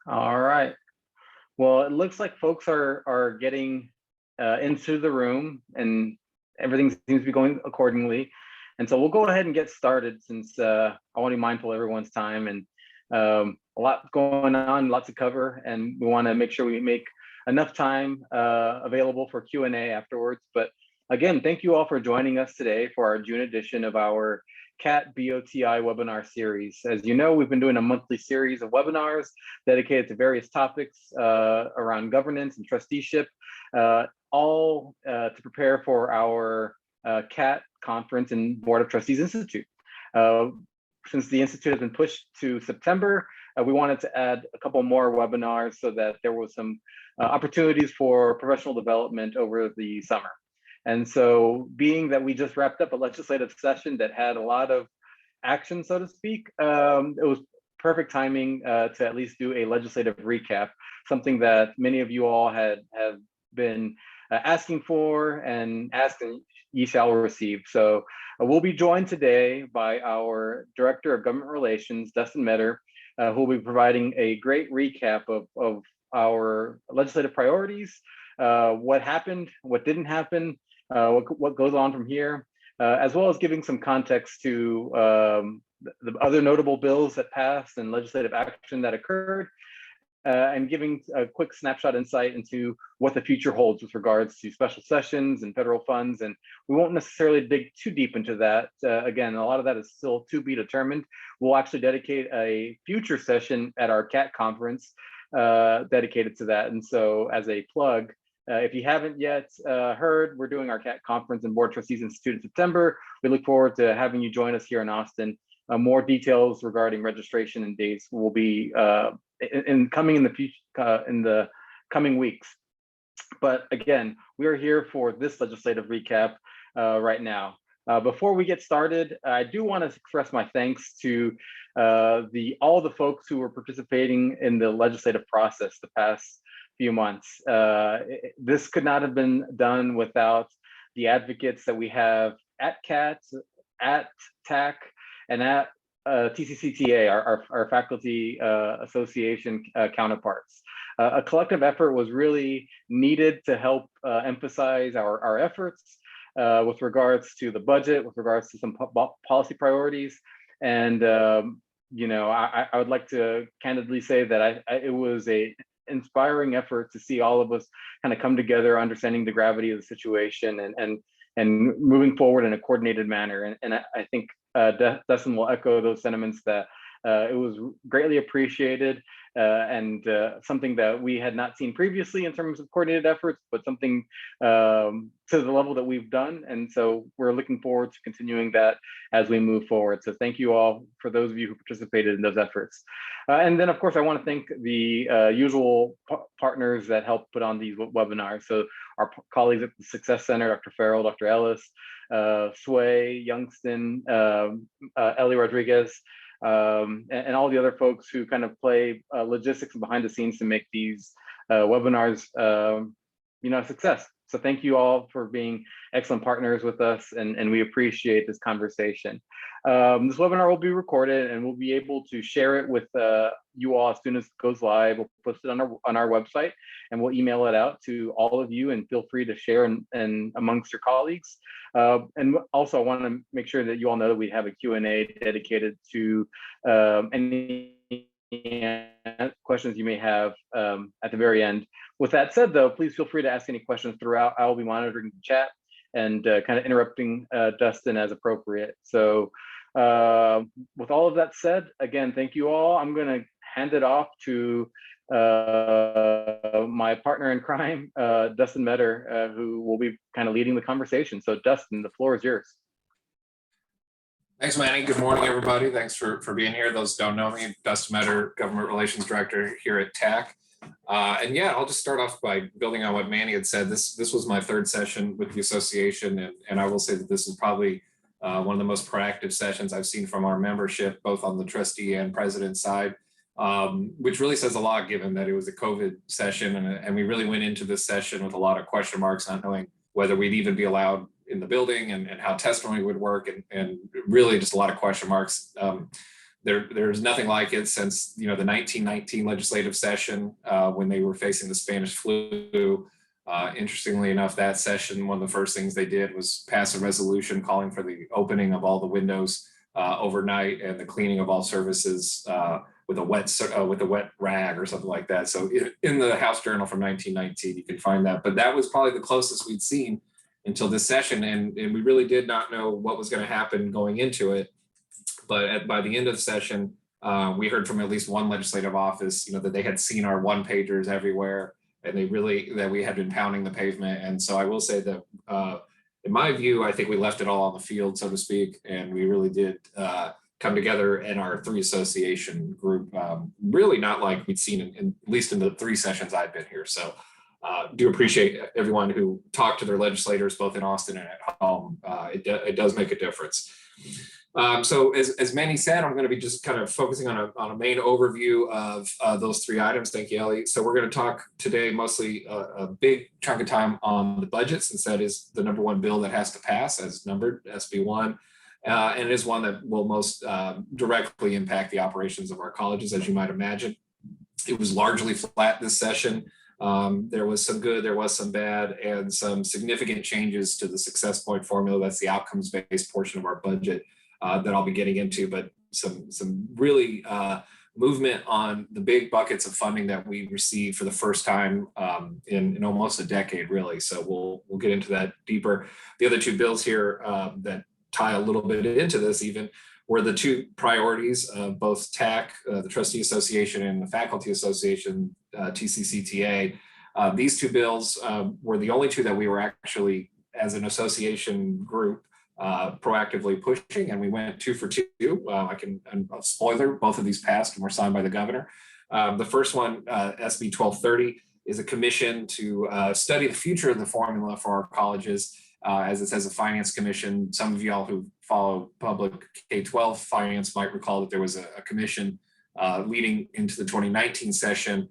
All right. Well, it looks like folks are getting into the room, and everything seems to be going accordingly. And so we'll go ahead and get started, since I want to be mindful of everyone's time, and a lot going on, lots to cover, and we want to make sure we make enough time available for Q&A afterwards. But again, thank you all for joining us today for our June edition of our CATT BOTI webinar series. As you know, we've been doing a monthly series of webinars dedicated to various topics around governance and trusteeship, all to prepare for our CATT conference and Board of Trustees Institute. Since the Institute has been pushed to September, we wanted to add a couple more webinars so that there was some opportunities for professional development over the summer. And so, being that we just wrapped up a legislative session that had a lot of action, so to speak, it was perfect timing to at least do a legislative recap, something that many of you all have been asking for, and asking ye shall receive. So we'll be joined today by our Director of Government Relations, Dustin Meador, who will be providing a great recap of our legislative priorities, what happened, what didn't happen, what goes on from here, as well as giving some context to the other notable bills that passed and legislative action that occurred, and giving a quick snapshot insight into what the future holds with regards to special sessions and federal funds. And we won't necessarily dig too deep into that. Again, a lot of that is still to be determined. We'll actually dedicate a future session at our CATT conference dedicated to that. And so, as a plug, if you haven't yet heard, we're doing our CATT conference and Board of Trustees Institute in September. We look forward to having you join us here in Austin. More details regarding registration and dates will be coming in the coming weeks. But again, we are here for this legislative recap right now. Before we get started, I do want to express my thanks to all the folks who were participating in the legislative process the past few months. This could not have been done without the advocates that we have at CATT, at TACC, and at TCCTA, our faculty association counterparts. A collective effort was really needed to help emphasize our efforts with regards to the budget, with regards to some policy priorities. And you know, I would like to candidly say that it was a inspiring effort to see all of us kind of come together, understanding the gravity of the situation, and moving forward in a coordinated manner. And I think Dustin will echo those sentiments, that it was greatly appreciated, and something that we had not seen previously in terms of coordinated efforts, but something to the level that we've done. And so we're looking forward to continuing that as we move forward. So thank you all, for those of you who participated in those efforts. And then, of course, I want to thank the usual partners that help put on these webinars. So our colleagues at the Success Center, Dr. Farrell, Dr. Ellis, Sway, Youngston, Ellie Rodriguez, and all the other folks who kind of play logistics and behind the scenes to make these webinars, a success. So thank you all for being excellent partners with us, and we appreciate this conversation. This webinar will be recorded, and we'll be able to share it with you all as soon as it goes live. We'll post it on our website, and we'll email it out to all of you, and feel free to share and amongst your colleagues. And also, I want to make sure that you all know that we have a Q&A dedicated to any questions you may have at the very end. With that said, though, please feel free to ask any questions throughout. I will be monitoring the chat and kind of interrupting Dustin as appropriate. So with all of that said, again, thank you all. I'm going to hand it off to my partner in crime, Dustin Meador, who will be kind of leading the conversation. So Dustin, the floor is yours. Thanks, Manny. Good morning, everybody. Thanks for being here. Those who don't know me, Dustin Meador, Government Relations Director here at TACC. And yeah, I'll just start off by building on what Manny had said. This was my third session with the association, and I will say that this is probably one of the most proactive sessions I've seen from our membership, both on the trustee and president side, which really says a lot given that it was a COVID session, and we really went into this session with a lot of question marks, not knowing whether we'd even be allowed in the building and how testimony would work, and really just a lot of question marks. There's nothing like it since the 1919 legislative session when they were facing the Spanish flu. Interestingly enough, that session, one of the first things they did was pass a resolution calling for the opening of all the windows overnight and the cleaning of all services with a wet rag or something like that. So in the House Journal from 1919, you can find that. But that was probably the closest we'd seen until this session, and we really did not know what was going to happen going into it. But by the end of the session, we heard from at least one legislative office, that they had seen our one-pagers everywhere, and that we had been pounding the pavement. And so I will say that, in my view, I think we left it all on the field, so to speak, and we really did come together in our 3 association group, really not like we'd seen in at least in the 3 sessions I've been here. So do appreciate everyone who talked to their legislators, both in Austin and at home. It does make a difference. So as Manny said, I'm going to be just kind of focusing on a main overview of those 3 items. Thank you, Ellie. So we're going to talk today mostly a big chunk of time on the budget, since that is the number 1 bill that has to pass as numbered, SB1. And it is one that will most directly impact the operations of our colleges, as you might imagine. It was largely flat this session. There was some good, there was some bad, and some significant changes to the success point formula. That's the outcomes-based portion of our budget that I'll be getting into, but some really movement on the big buckets of funding that we received for the first time in almost a decade, really. So we'll get into that deeper. The other 2 bills here that tie a little bit into this even were the 2 priorities of both TACC, the Trustee Association, and the Faculty Association, TCCTA. These 2 bills were the only 2 that we were actually, as an association group, proactively pushing, and we went 2 for 2. Spoiler, both of these passed and were signed by the governor. The first one, SB 1230, is a commission to study the future of the formula for our colleges. As it says, a finance commission. Some of y'all who follow public K-12 finance might recall that there was a commission leading into the 2019 session.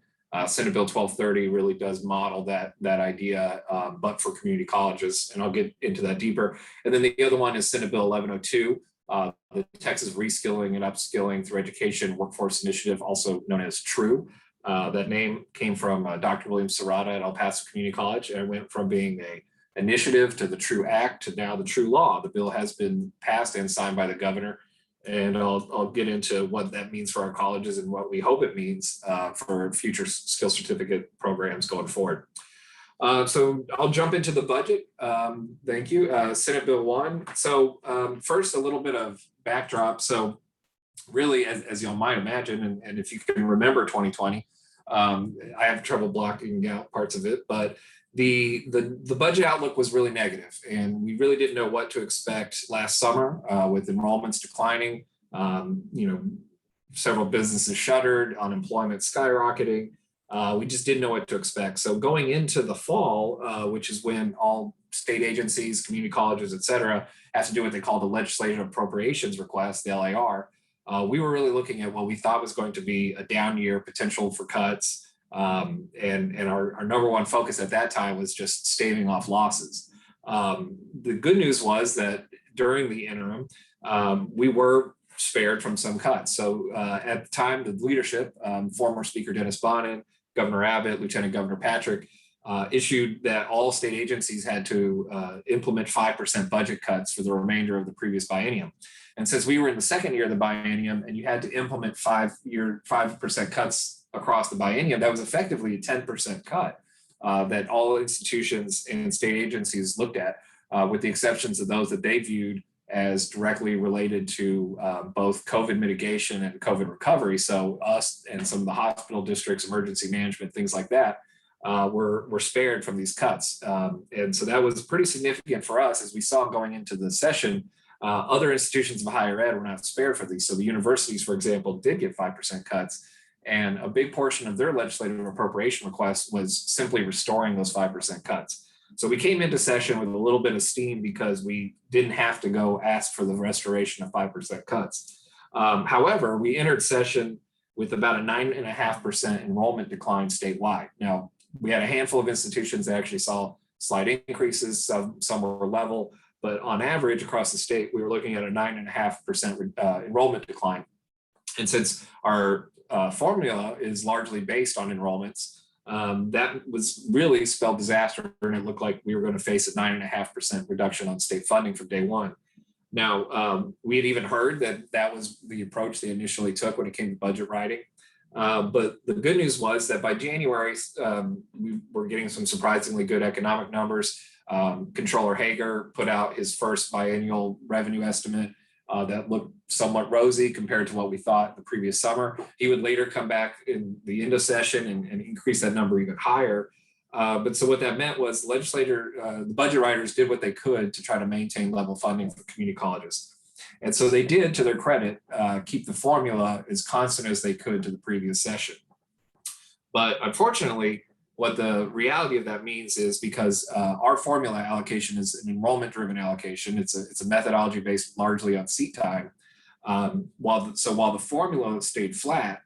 Senate Bill 1230 really does model that idea, but for community colleges, and I'll get into that deeper. And then the other one is Senate Bill 1102, the Texas Reskilling and Upskilling Through Education Workforce Initiative, also known as TRUE. That name came from Dr. William Serrata at El Paso Community College, and it went from being a initiative to the TRUE Act to now the TRUE Law. The bill has been passed and signed by the governor, and I'll get into what that means for our colleges and what we hope it means for future skill certificate programs going forward. So I'll jump into the budget. Thank you. Senate Bill 1. So first, a little bit of backdrop. So really, as y'all might imagine, and if you can remember 2020, I have trouble blocking out parts of it, but the budget outlook was really negative, and we really didn't know what to expect last summer with enrollments declining. Several businesses shuttered, unemployment skyrocketing. We just didn't know what to expect. So going into the fall, which is when all state agencies, community colleges, et cetera, have to do what they call the legislative appropriations request, the LAR, we were really looking at what we thought was going to be a down year, potential for cuts. And our number 1 focus at that time was just staving off losses. The good news was that during the interim, we were spared from some cuts. So at the time, the leadership, former Speaker Dennis Bonnen, Governor Abbott, Lieutenant Governor Patrick, issued that all state agencies had to implement 5% budget cuts for the remainder of the previous biennium. And since we were in the second year of the biennium and you had to implement 5% cuts across the biennium, that was effectively a 10% cut that all institutions and state agencies looked at, with the exceptions of those that they viewed as directly related to both COVID mitigation and COVID recovery. So us and some of the hospital districts, emergency management, things like that, were spared from these cuts. And so that was pretty significant for us, as we saw going into the session. Other institutions of higher ed were not spared for these. So the universities, for example, did get 5% cuts. And a big portion of their legislative appropriation request was simply restoring those 5% cuts. So we came into session with a little bit of steam because we didn't have to go ask for the restoration of 5% cuts. However, we entered session with about a 9.5% enrollment decline statewide. Now, we had a handful of institutions that actually saw slight increases, some were level, but on average across the state, we were looking at a 9.5% enrollment decline. And since our formula is largely based on enrollments, that was really spelled disaster, and it looked like we were going to face a 9.5% reduction on state funding from day one. Now, we had even heard that that was the approach they initially took when it came to budget writing. But the good news was that by January, we were getting some surprisingly good economic numbers. Controller Hager put out his first biennial revenue estimate that looked somewhat rosy compared to what we thought the previous summer. He would later come back in the end of session and increase that number even higher. But so what that meant was the budget writers did what they could to try to maintain level funding for community colleges. And so they did, to their credit, keep the formula as constant as they could to the previous session. But unfortunately, what the reality of that means is because our formula allocation is an enrollment-driven allocation, it's a methodology based largely on seat time. While the formula stayed flat,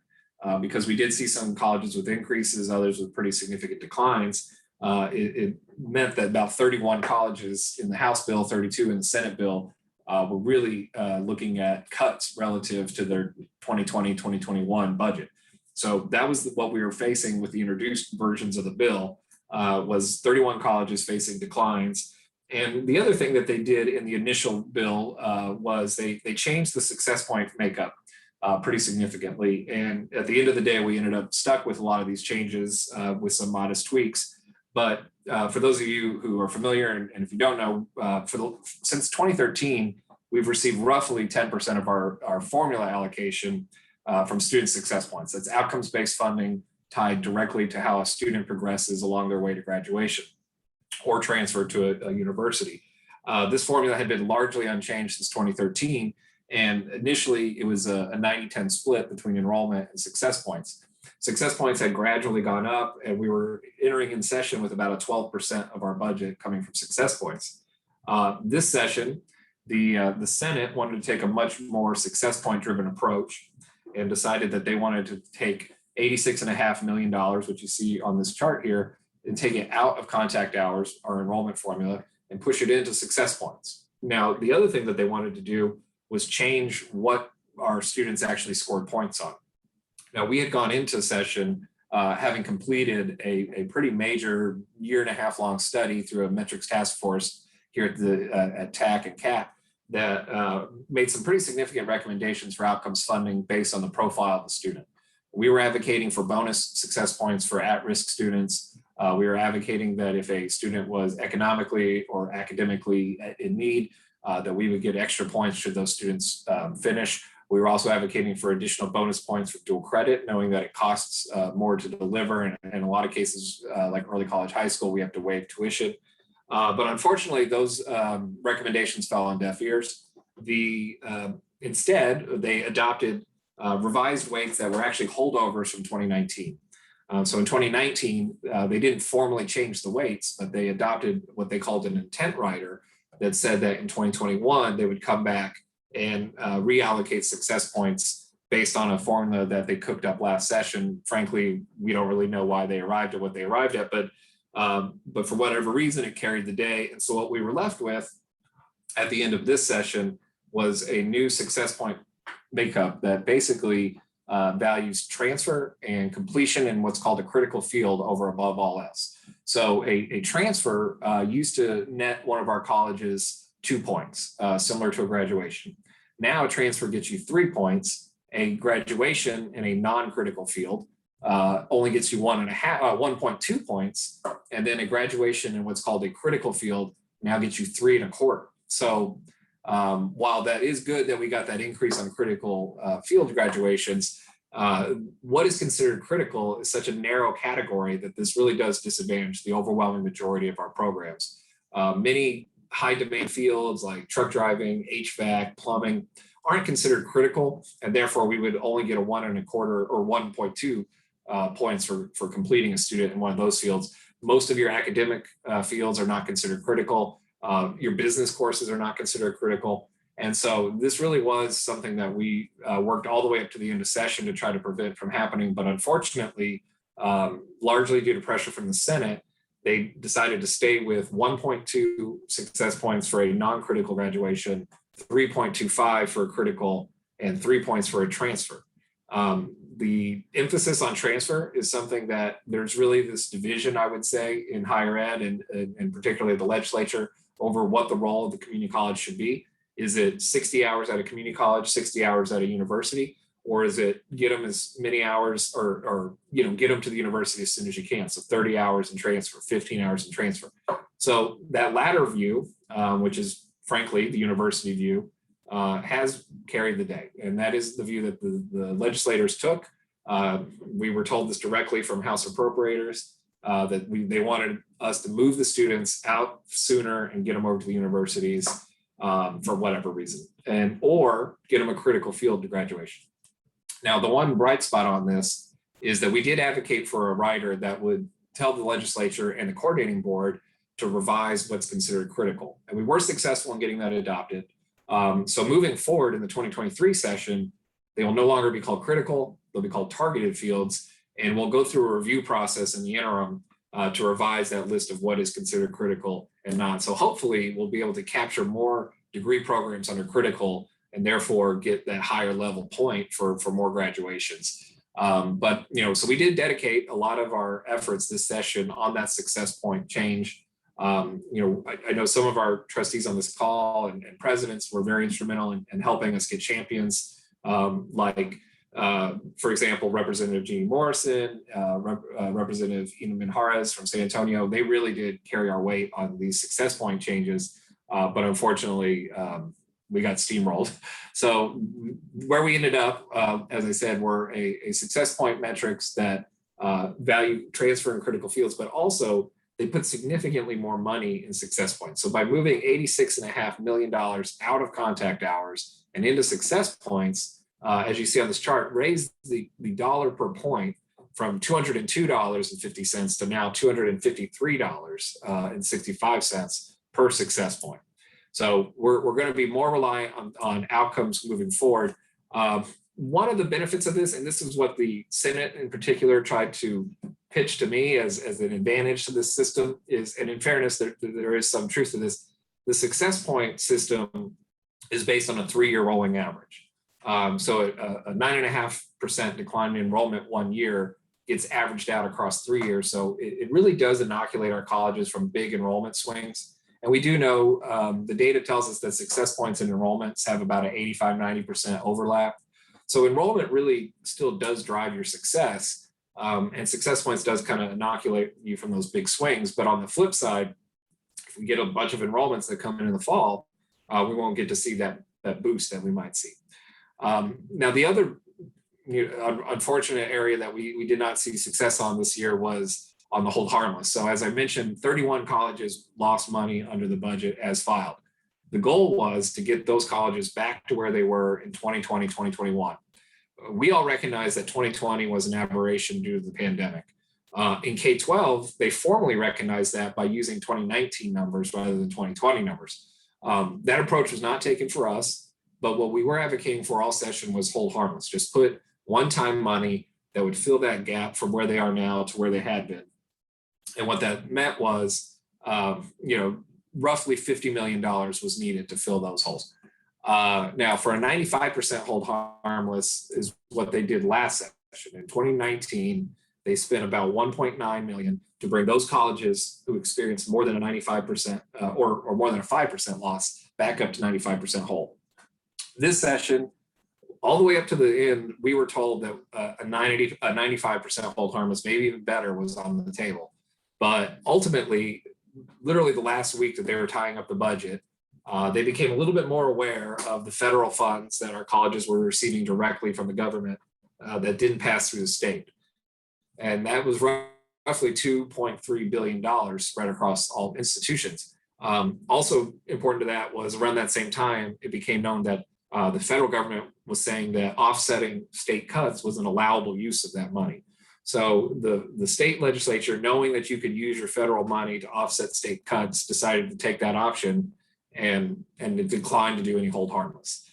because we did see some colleges with increases, others with pretty significant declines, it meant that about 31 colleges in the House bill, 32 in the Senate bill, were really looking at cuts relative to their 2020-2021 budget. So that was what we were facing with the introduced versions of the bill, was 31 colleges facing declines. And the other thing that they did in the initial bill was they changed the success point makeup pretty significantly. And at the end of the day, we ended up stuck with a lot of these changes with some modest tweaks. But for those of you who are familiar, and if you don't know, since 2013, we've received roughly 10% of our formula allocation from student success points. That's outcomes-based funding tied directly to how a student progresses along their way to graduation or transfer to a university. This formula had been largely unchanged since 2013, and initially it was a 90-10 split between enrollment and success points. Success points had gradually gone up, and we were entering in session with about a 12% of our budget coming from success points. This session, the Senate wanted to take a much more success point driven approach and decided that they wanted to take $86.5 million, which you see on this chart here, and take it out of contact hours, our enrollment formula, and push it into success points. Now, the other thing that they wanted to do was change what our students actually scored points on. Now, we had gone into session having completed a pretty major 1.5 year long study through a metrics task force here at TACC and CCATT that made some pretty significant recommendations for outcomes funding based on the profile of the student. We were advocating for bonus success points for at-risk students. We were advocating that if a student was economically or academically in need, that we would get extra points should those students finish. We were also advocating for additional bonus points for dual credit, knowing that it costs more to deliver. And in a lot of cases, like early college, high school, we have to waive tuition. But unfortunately, those recommendations fell on deaf ears. Instead, they adopted revised weights that were actually holdovers from 2019. So in 2019, they didn't formally change the weights, but they adopted what they called an intent rider that said that in 2021, they would come back and reallocate success points based on a formula that they cooked up last session. Frankly, we don't really know why they arrived at what they arrived at, but for whatever reason, it carried the day. And so what we were left with at the end of this session was a new success point makeup that basically values transfer and completion in what's called a critical field over above all else. So a transfer used to net one of our colleges 2 points, similar to a graduation. Now a transfer gets you 3 points. A graduation in a non-critical field only gets you 1.2 points, and then a graduation in what's called a critical field now gets you 3.25. So while that is good that we got that increase on critical field graduations, what is considered critical is such a narrow category that this really does disadvantage the overwhelming majority of our programs. Many high demand fields like truck driving, HVAC, plumbing aren't considered critical, and therefore we would only get a 1.25 or 1.2 points for completing a student in one of those fields. Most of your academic fields are not considered critical. Your business courses are not considered critical. And so this really was something that we worked all the way up to the end of session to try to prevent from happening. But unfortunately, largely due to pressure from the Senate, they decided to stay with 1.2 success points for a non-critical graduation, 3.25 for a critical, and 3 points for a transfer. The emphasis on transfer is something that there's really this division, I would say, in higher ed and particularly the legislature over what the role of the community college should be. Is it 60 hours at a community college, 60 hours at a university? Or is it get them as many hours or get them to the university as soon as you can? So 30 hours and transfer, 15 hours and transfer. So that latter view, which is frankly the university view, has carried the day. And that is the view that the legislators took. We were told this directly from House appropriators, that they wanted us to move the students out sooner and get them over to the universities for whatever reason, or get them a critical field to graduation. Now, the one bright spot on this is that we did advocate for a rider that would tell the legislature and the coordinating board to revise what's considered critical. And we were successful in getting that adopted. So moving forward in the 2023 session, they will no longer be called critical, they'll be called targeted fields. And we'll go through a review process in the interim to revise that list of what is considered critical and not. So hopefully we'll be able to capture more degree programs under critical and therefore get that higher level point for more graduations. But so we did dedicate a lot of our efforts this session on that success point change. I know some of our trustees on this call and presidents were very instrumental in helping us get champions, for example, Representative Jeannie Morrison, Representative Ina Minjarez from San Antonio. They really did carry our weight on these success point changes, but unfortunately, we got steamrolled. So where we ended up, as I said, were a success point metrics that value transfer in critical fields, but also they put significantly more money in success points. So by moving $86.5 million out of contact hours and into success points, as you see on this chart, raised the dollar per point from $202.50 to now $253.65 per success point. So we're going to be more reliant on outcomes moving forward. One of the benefits of this, and this is what the Senate in particular tried to pitch to me as an advantage to this system, is, and in fairness, there is some truth to this, the success point system is based on a 3-year rolling average. So a 9.5% decline in enrollment 1 year gets averaged out across 3 years. So it really does inoculate our colleges from big enrollment swings. And we do know the data tells us that success points and enrollments have about an 85-90% overlap. So enrollment really still does drive your success, and success points does kind of inoculate you from those big swings. But on the flip side, if we get a bunch of enrollments that come in the fall, we won't get to see that boost that we might see. Now, the other unfortunate area that we did not see success on this year was on the hold harmless. So as I mentioned, 31 colleges lost money under the budget as filed. The goal was to get those colleges back to where they were in 2020, 2021. We all recognize that 2020 was an aberration due to the pandemic. In K-12, they formally recognized that by using 2019 numbers rather than 2020 numbers. That approach was not taken for us, but what we were advocating for all session was hold harmless. Just put one-time money that would fill that gap from where they are now to where they had been. And what that meant was, roughly $50 million was needed to fill those holes. Now, for a 95% hold harmless is what they did last session. In 2019, they spent about $1.9 million to bring those colleges who experienced more than a 95% or more than a 5% loss back up to 95% whole. This session, all the way up to the end, we were told that a 95% hold harmless, maybe even better, was on the table. But ultimately, literally the last week that they were tying up the budget, they became a little bit more aware of the federal funds that our colleges were receiving directly from the government that didn't pass through the state. And that was roughly $2.3 billion spread across all institutions. Also important to that was around that same time, it became known that the federal government was saying that offsetting state cuts was an allowable use of that money. So the state legislature, knowing that you could use your federal money to offset state cuts, decided to take that option and declined to do any hold harmless.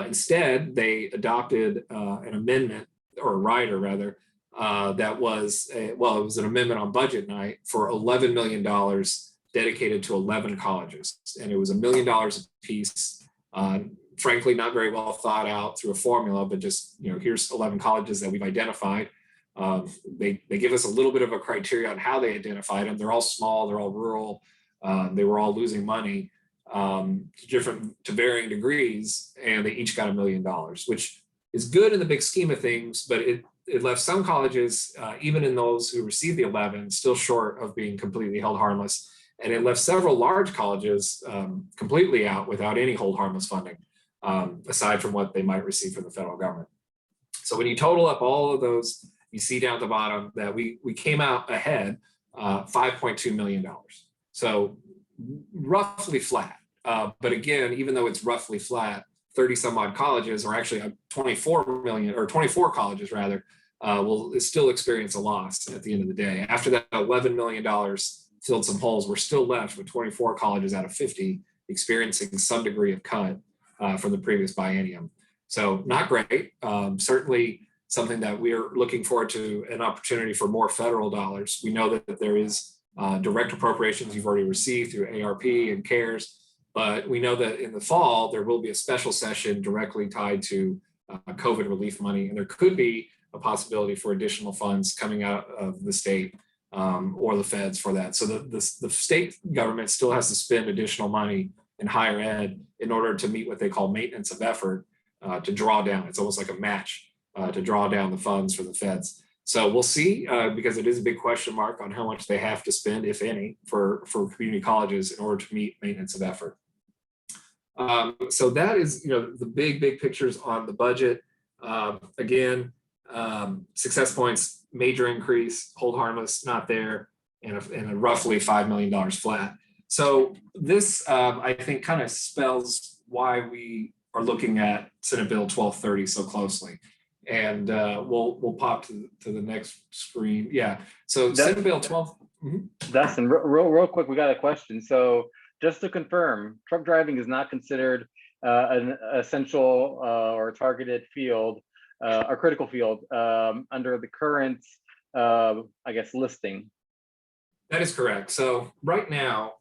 Instead, they adopted an amendment, or a rider rather, that was, it was an amendment on budget night for $11 million dedicated to 11 colleges. And it was $1 million a piece. Frankly, not very well thought out through a formula, but just, here's 11 colleges that we've identified. They give us a little bit of a criteria on how they identified them. They're all small, they're all rural. They were all losing money to varying degrees, and they each got $1 million, which is good in the big scheme of things, but it left some colleges, even in those who received the 11, still short of being completely held harmless. And it left several large colleges completely out without any hold harmless funding, aside from what they might receive from the federal government. So when you total up all of those, you see down at the bottom that we came out ahead $5.2 million. So roughly flat. But again, even though it's roughly flat, 30 some odd colleges, or actually 24 colleges rather, will still experience a loss at the end of the day. After that $11 million filled some holes, we're still left with 24 colleges out of 50 experiencing some degree of cut from the previous biennium. So not great. Certainly something that we're looking forward to, an opportunity for more federal dollars. We know that there is direct appropriations you've already received through ARP and CARES, but we know that in the fall, there will be a special session directly tied to COVID relief money, and there could be a possibility for additional funds coming out of the state or the feds for that. So the state government still has to spend additional money in higher ed in order to meet what they call maintenance of effort to draw down. It's almost like a match to draw down the funds for the feds. So we'll see, because it is a big question mark on how much they have to spend, if any, for community colleges in order to meet maintenance of effort. So that is, the big pictures on the budget. Again, success points, major increase, hold harmless, not there, and a roughly $5 million flat. So this, I think, kind of spells why we are looking at Senate Bill 1230 so closely. And we'll pop to the next screen. Yeah. So Senate Bill 12. Dustin, real quick, we got a question. So just to confirm, truck driving is not considered an essential or targeted field or critical field under the current, I guess, listing. That is correct. So right now,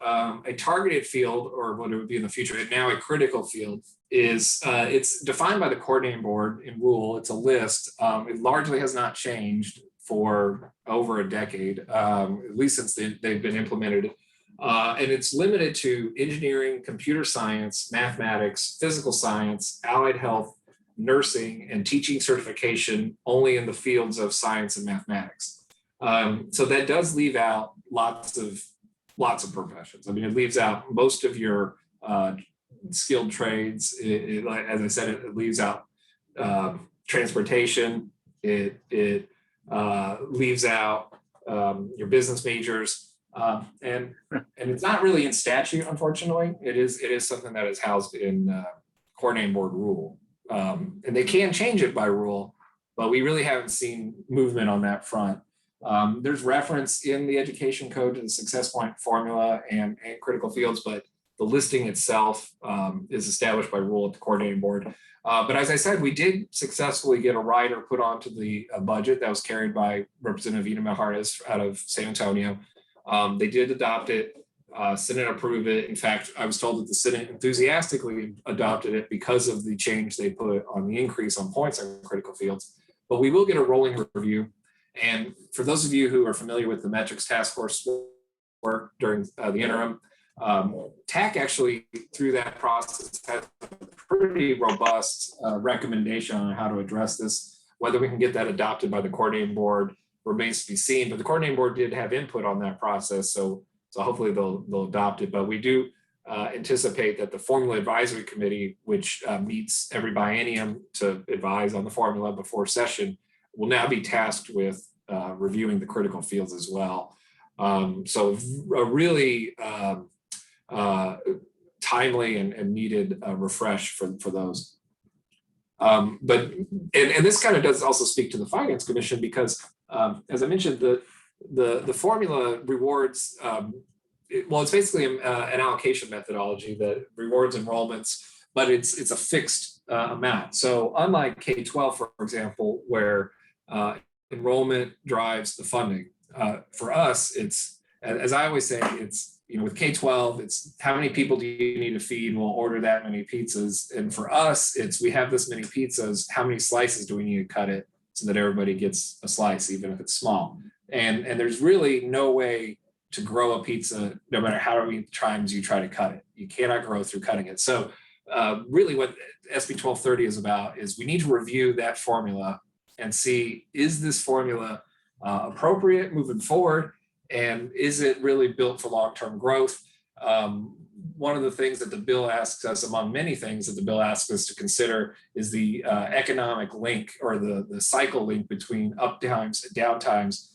a targeted field, or what it would be in the future, and now a critical field, is it's defined by the coordinating board in rule. It's a list. It largely has not changed for over a decade, at least since they've been implemented. And it's limited to engineering, computer science, mathematics, physical science, allied health, nursing, and teaching certification only in the fields of science and mathematics. So that does leave out lots of professions. I mean, it leaves out most of your skilled trades. As I said, it leaves out transportation. It leaves out your business majors, and it's not really in statute, unfortunately. It is something that is housed in coordinating board rule, and they can change it by rule, but we really haven't seen movement on that front. There's reference in the education code to the success point formula and critical fields, but the listing itself is established by rule at the coordinating board. But as I said, we did successfully get a rider put onto the budget that was carried by Representative Ina Mejarez out of San Antonio. They did adopt it. Senate approved it. In fact, I was told that the Senate enthusiastically adopted it because of the change they put on the increase on points on critical fields. But we will get a rolling review. And for those of you who are familiar with the metrics task force work during the interim, TACC actually, through that process, has a pretty robust recommendation on how to address this. Whether we can get that adopted by the coordinating board remains to be seen, but the coordinating board did have input on that process, so hopefully they'll adopt it. But we do anticipate that the Formula Advisory Committee, which meets every biennium to advise on the formula before session, will now be tasked with reviewing the critical fields as well. So a really timely and needed refresh for those. But this kind of does also speak to the Finance Commission, because as I mentioned, the formula rewards, it's basically an allocation methodology that rewards enrollments, but it's a fixed amount. So unlike K-12, for example, where enrollment drives the funding. For us, it's, as I always say, it's, with K-12, it's how many people do you need to feed, and we'll order that many pizzas. And for us, it's, we have this many pizzas, how many slices do we need to cut it so that everybody gets a slice, even if it's small. And there's really no way to grow a pizza, no matter how many times you try to cut it. You cannot grow through cutting it. So really what SB 1230 is about is we need to review that formula and see, is this formula appropriate moving forward? And is it really built for long-term growth? One of the things that the bill asks us, among many things that the bill asks us to consider, is the economic link, or the cycle link between up times and down times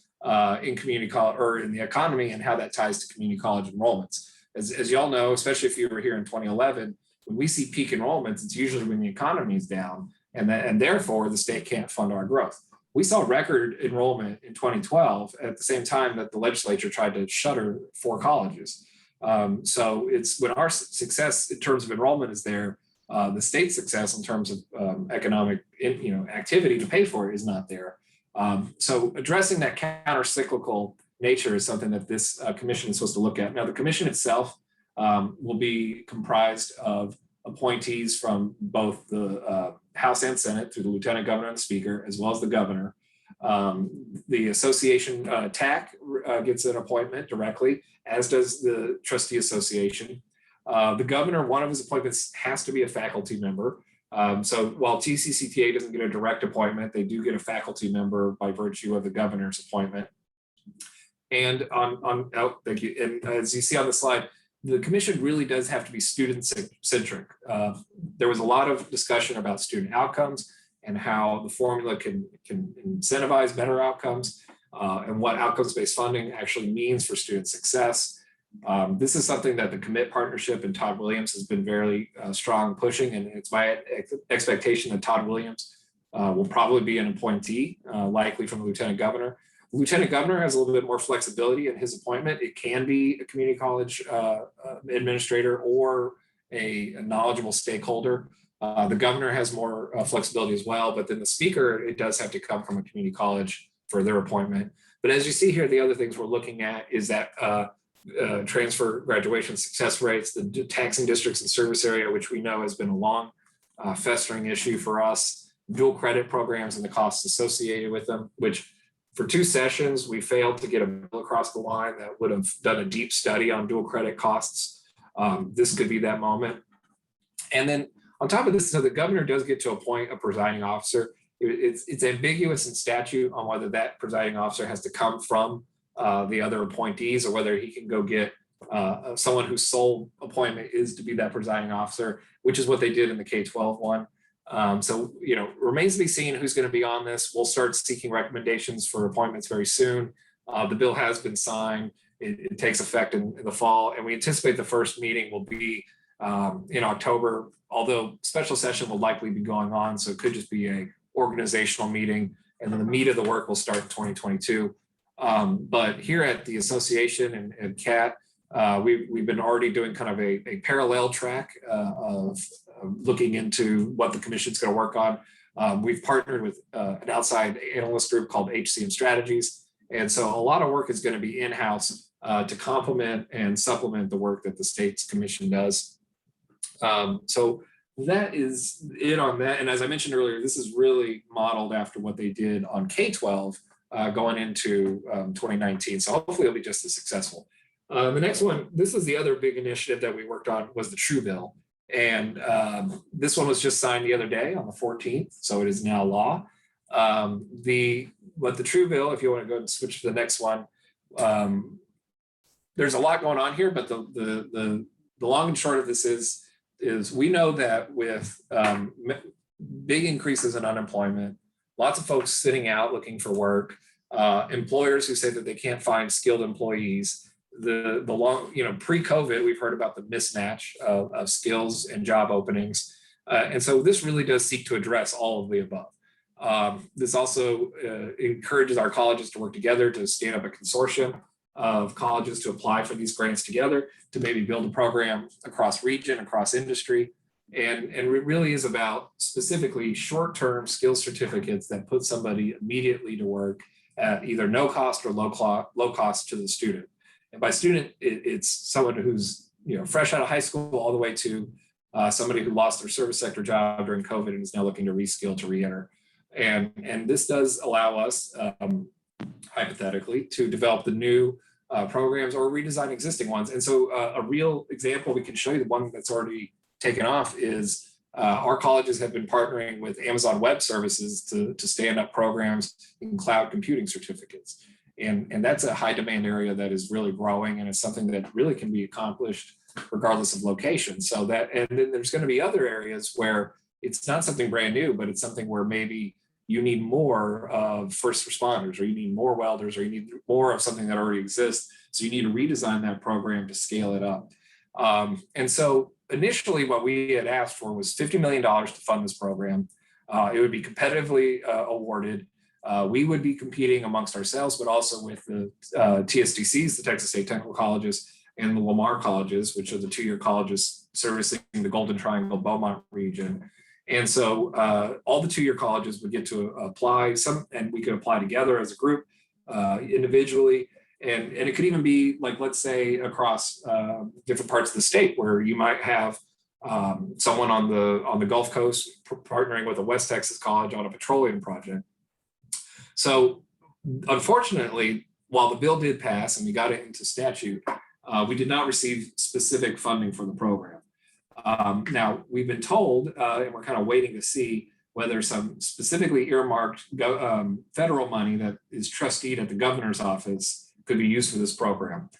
in community college, or in the economy, and how that ties to community college enrollments. As y'all know, especially if you were here in 2011, when we see peak enrollments, it's usually when the economy is down, and therefore the state can't fund our growth. We saw record enrollment in 2012 at the same time that the legislature tried to shutter 4 colleges. So it's when our success in terms of enrollment is there, the state's success in terms of economic activity to pay for it is not there. So addressing that counter-cyclical nature is something that this commission is supposed to look at. Now, the commission itself will be comprised of appointees from both the House and Senate through the Lieutenant Governor and the Speaker, as well as the Governor. The association TACC gets an appointment directly, as does the Trustee Association. The Governor, one of his appointments has to be a faculty member. So while TCCTA doesn't get a direct appointment, they do get a faculty member by virtue of the Governor's appointment. And thank you. And as you see on the slide, the commission really does have to be student-centric. There was a lot of discussion about student outcomes and how the formula can incentivize better outcomes, and what outcomes-based funding actually means for student success. This is something that the Commit Partnership and Todd Williams has been very strong pushing, and it's my expectation that Todd Williams will probably be an appointee, likely from the Lieutenant Governor. The Lieutenant Governor has a little bit more flexibility in his appointment. It can be a community college administrator or a knowledgeable stakeholder. The Governor has more flexibility as well, but then the Speaker, it does have to come from a community college for their appointment. But as you see here, the other things we're looking at is that transfer graduation success rates, the taxing districts and service area, which we know has been a long festering issue for us, dual credit programs and the costs associated with them, which for 2 sessions, we failed to get a bill across the line that would have done a deep study on dual credit costs. This could be that moment. And then on top of this, so the Governor does get to appoint a presiding officer. It's ambiguous in statute on whether that presiding officer has to come from the other appointees, or whether he can go get someone whose sole appointment is to be that presiding officer, which is what they did in the K-12 one. So, remains to be seen who's going to be on this. We'll start seeking recommendations for appointments very soon. The bill has been signed. It takes effect in the fall, and we anticipate the first meeting will be in October, although special session will likely be going on. So it could just be a organizational meeting, and then the meat of the work will start in 2022. But here at the association and CATT, we've been already doing kind of a parallel track of looking into what the commission's going to work on. We've partnered with an outside analyst group called HCM Strategies. And so a lot of work is going to be in-house to complement and supplement the work that the state's commission does. So that is it on that. And as I mentioned earlier, this is really modeled after what they did on K-12 going into 2019. So hopefully it'll be just as successful. The next one, this is the other big initiative that we worked on, was the True Bill. And this one was just signed the other day on the 14th, so it is now law. But the True Bill, if you want to go and switch to the next one, there's a lot going on here, but the long and short of this is we know that with big increases in unemployment, lots of folks sitting out looking for work, employers who say that they can't find skilled employees. The long, pre-COVID, we've heard about the mismatch of skills and job openings. And so this really does seek to address all of the above. This also encourages our colleges to work together to stand up a consortium of colleges to apply for these grants together to maybe build a program across region, across industry. And it really is about specifically short-term skill certificates that put somebody immediately to work at either no cost or low cost to the student. And by student, it's someone who's fresh out of high school all the way to somebody who lost their service sector job during COVID and is now looking to reskill to re-enter. And this does allow us, hypothetically, to develop the new programs or redesign existing ones. And so a real example we can show you, the one that's already taken off, is our colleges have been partnering with Amazon Web Services to stand up programs in cloud computing certificates. And that's a high demand area that is really growing, and it's something that really can be accomplished regardless of location. So that, and then there's going to be other areas where it's not something brand new, but it's something where maybe you need more of first responders, or you need more welders, or you need more of something that already exists. So you need to redesign that program to scale it up. And so initially what we had asked for was $50 million to fund this program. It would be competitively awarded. We would be competing amongst ourselves, but also with the TSTCs, the Texas State Technical Colleges, and the Lamar colleges, which are the two-year colleges servicing the Golden Triangle Beaumont region. And so all the two-year colleges would get to apply, and we could apply together as a group, individually. And it could even be like, let's say, across different parts of the state, where you might have someone on the Gulf Coast partnering with a West Texas college on a petroleum project. So unfortunately, while the bill did pass and we got it into statute, we did not receive specific funding for the program. Now, we've been told, and we're kind of waiting to see whether some specifically earmarked federal money that is trusteed at the governor's office could be used for this program.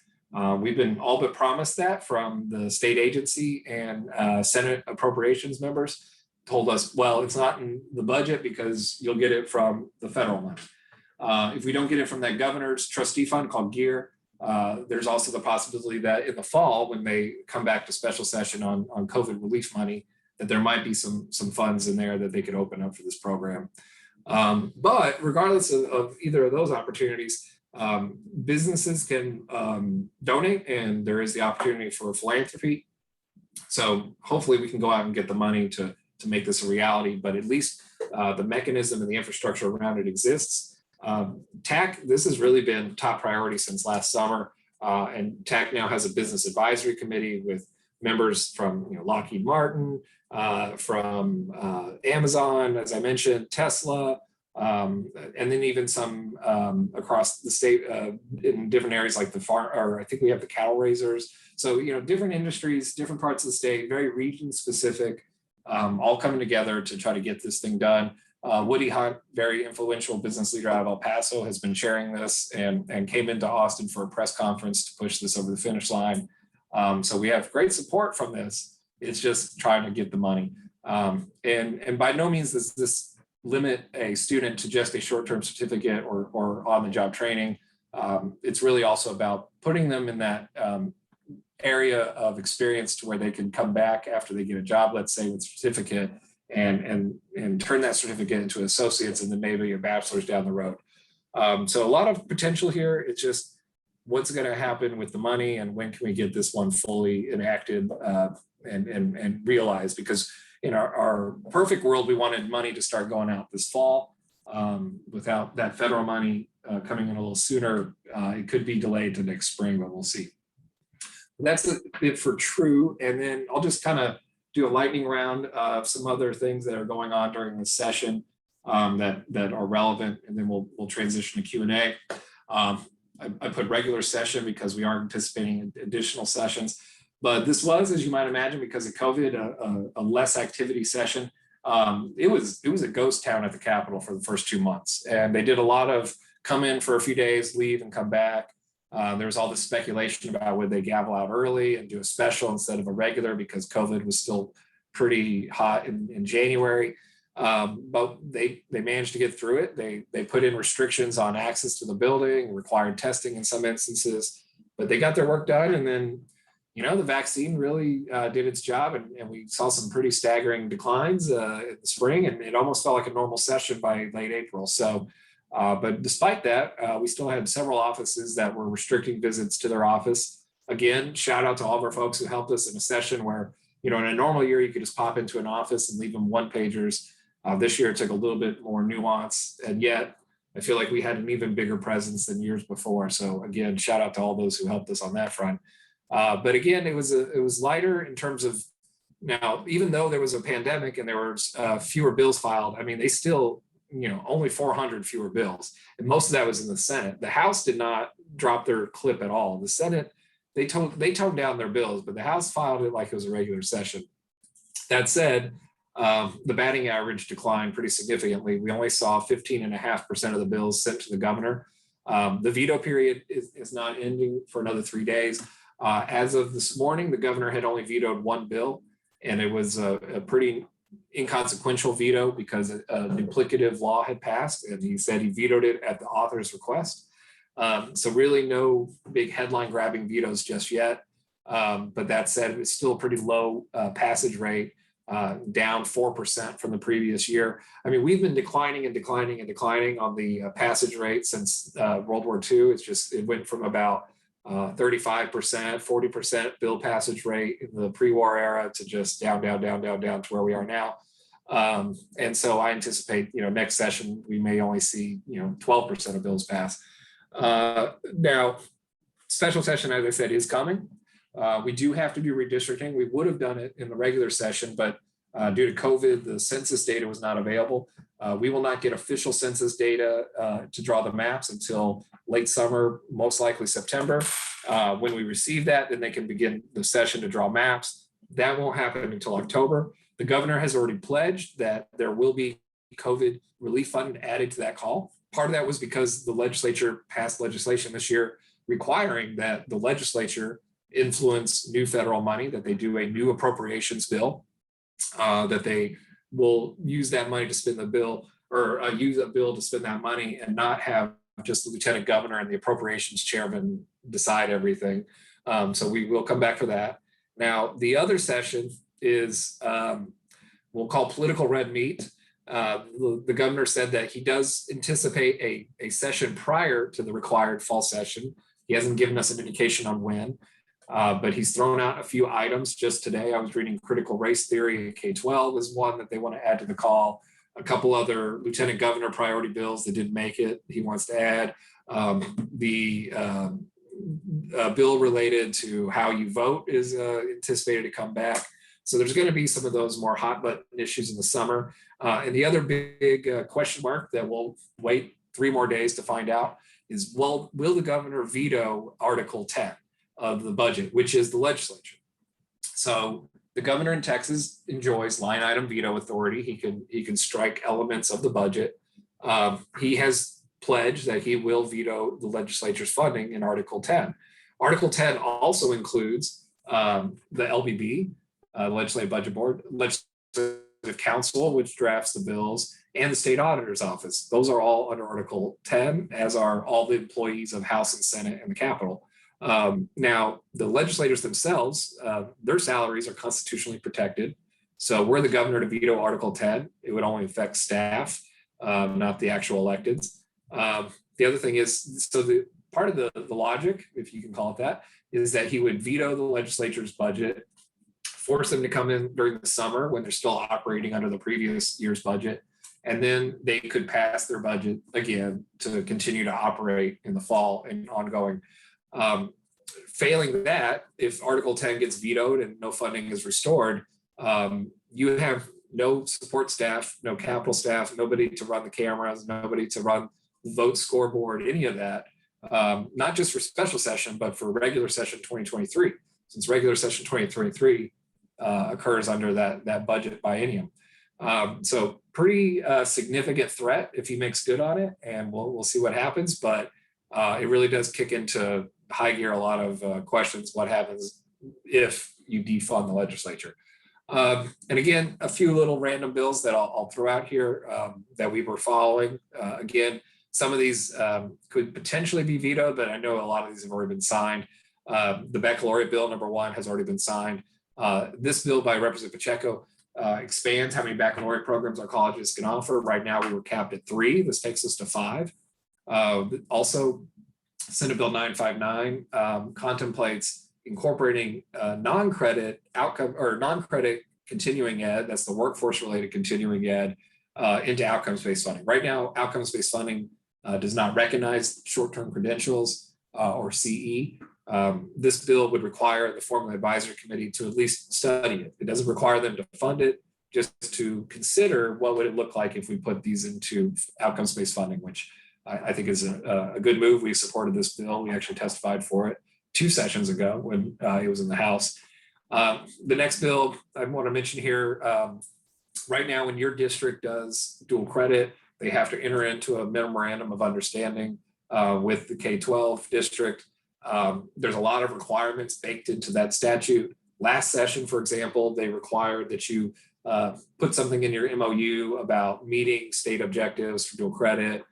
We've been all but promised that from the state agency, and Senate appropriations members told us, well, it's not in the budget because you'll get it from the federal money. If we don't get it from that governor's trustee fund called GEAR, there's also the possibility that in the fall, when they come back to special session on COVID relief money, that there might be some funds in there that they could open up for this program. But regardless of either of those opportunities, businesses can donate, and there is the opportunity for philanthropy. So hopefully we can go out and get the money to make this a reality, but at least the mechanism and the infrastructure around it exists. TACC, this has really been top priority since last summer, and TACC now has a business advisory committee with members from Lockheed Martin, from Amazon, as I mentioned, Tesla, and then even some across the state in different areas like the farm, or I think we have the cattle raisers. So different industries, different parts of the state, very region specific, all coming together to try to get this thing done. Woody Hunt, very influential business leader out of El Paso, has been sharing this and came into Austin for a press conference to push this over the finish line. So we have great support from this. It's just trying to get the money. And by no means does this limit a student to just a short-term certificate or on-the-job training. It's really also about putting them in that area of experience to where they can come back after they get a job, let's say with certificate, and turn that certificate into associates and then maybe a bachelor's down the road. So a lot of potential here. It's just what's going to happen with the money, and when can we get this one fully enacted and realized? Because in our perfect world, we wanted money to start going out this fall. Without that federal money coming in a little sooner, it could be delayed to next spring, but we'll see. That's it for True. And then I'll just kind of do a lightning round of some other things that are going on during this session that are relevant, and then we'll transition to Q&A. I put regular session because we are anticipating additional sessions, but this was, as you might imagine, because of COVID, a less activity session. It was a ghost town at the Capitol for the first 2 months, and they did a lot of come in for a few days, leave, and come back. There was all this speculation about would they gavel out early and do a special instead of a regular because COVID was still pretty hot in January. But they managed to get through it. They put in restrictions on access to the building, required testing in some instances, but they got their work done. And then, the vaccine really did its job, and we saw some pretty staggering declines in the spring, and it almost felt like a normal session by late April. So. But despite that, we still had several offices that were restricting visits to their office. Again, shout out to all of our folks who helped us in a session where in a normal year, you could just pop into an office and leave them one-pagers. This year, it took a little bit more nuance, and yet I feel like we had an even bigger presence than years before. So again, shout out to all those who helped us on that front. But again, it was lighter in terms of, now, even though there was a pandemic and there were fewer bills filed, I mean, they still, only 400 fewer bills. And most of that was in the Senate. The House did not drop their clip at all. The Senate, they toned down their bills, but the House filed it like it was a regular session. That said, the batting average declined pretty significantly. We only saw 15.5% of the bills sent to the governor. The veto period is not ending for another 3 days. As of this morning, the governor had only vetoed one bill, and it was a pretty inconsequential veto because a duplicative law had passed, and he said he vetoed it at the author's request. So really no big headline grabbing vetoes just yet. But that said, it's still a pretty low passage rate, down 4% from the previous year. I mean, we've been declining and declining and declining on the passage rate since World War II. It went from about 35%, 40% bill passage rate in the pre-war era to just down to where we are now. And so I anticipate, next session, we may only see, 12% of bills pass. Now, special session, as I said, is coming. We do have to do redistricting. We would have done it in the regular session, but due to COVID, the census data was not available. We will not get official census data to draw the maps until late summer, most likely September. When we receive that, then they can begin the session to draw maps. That won't happen until October. The governor has already pledged that there will be COVID relief fund added to that call. Part of that was because the legislature passed legislation this year requiring that the legislature influence new federal money, that they do a new appropriations bill, that they will use that money to spend the bill, or use a bill to spend that money, and not have just the lieutenant governor and the appropriations chairman decide everything. So we will come back for that. Now, the other session is we'll call political red meat. The governor said that he does anticipate a session prior to the required fall session. He hasn't given us an indication on when, but he's thrown out a few items just today. I was reading critical race theory. K-12 is one that they want to add to the call. A couple other lieutenant governor priority bills that didn't make it, he wants to add. The bill related to how you vote is anticipated to come back. So there's going to be some of those more hot button issues in the summer. And the other big question mark that we'll wait 3 more days to find out is, well, will the governor veto Article 10 of the budget, which is the legislature? So the governor in Texas enjoys line item veto authority. He can strike elements of the budget. He has pledged that he will veto the legislature's funding in Article 10. Article 10 also includes the LBB, Legislative Budget Board, Legislative Council, which drafts the bills, and the State Auditor's Office. Those are all under Article 10, as are all the employees of House and Senate and the Capitol. Now, the legislators themselves, their salaries are constitutionally protected. So were the governor to veto Article 10, it would only affect staff, not the actual electeds. The other thing is, so the part of the logic, if you can call it that, is that he would veto the legislature's budget, force them to come in during the summer when they're still operating under the previous year's budget, and then they could pass their budget again to continue to operate in the fall and ongoing. Failing that, if Article 10 gets vetoed and no funding is restored, you have no support staff, no capital staff, nobody to run the cameras, nobody to run the vote scoreboard, any of that, not just for special session, but for regular session 2023, since regular session 2023 occurs under that budget biennium. So pretty significant threat if he makes good on it, and we'll see what happens, but it really does kick into high gear a lot of questions. What happens if you defund the legislature? And again, a few little random bills that I'll throw out here that we were following. Again, some of these could potentially be vetoed, but I know a lot of these have already been signed. The baccalaureate bill, number 1, has already been signed. This bill by Representative Pacheco expands how many baccalaureate programs our colleges can offer. Right now, we were capped at 3. This takes us to 5. Also, Senate Bill 959 contemplates incorporating non-credit outcome or non-credit continuing ed, that's the workforce related continuing ed, into outcomes-based funding. Right now, outcomes-based funding does not recognize short-term credentials or CE. This bill would require the Formula Advisory Committee to at least study it. It doesn't require them to fund it, just to consider what would it look like if we put these into outcomes-based funding, which I think is a good move. We supported this bill. We actually testified for it 2 sessions ago when it was in the House. The next bill I want to mention here, right now when your district does dual credit, they have to enter into a memorandum of understanding with the K-12 district. There's a lot of requirements baked into that statute. Last session, for example, they required that you put something in your MOU about meeting state objectives for dual credit,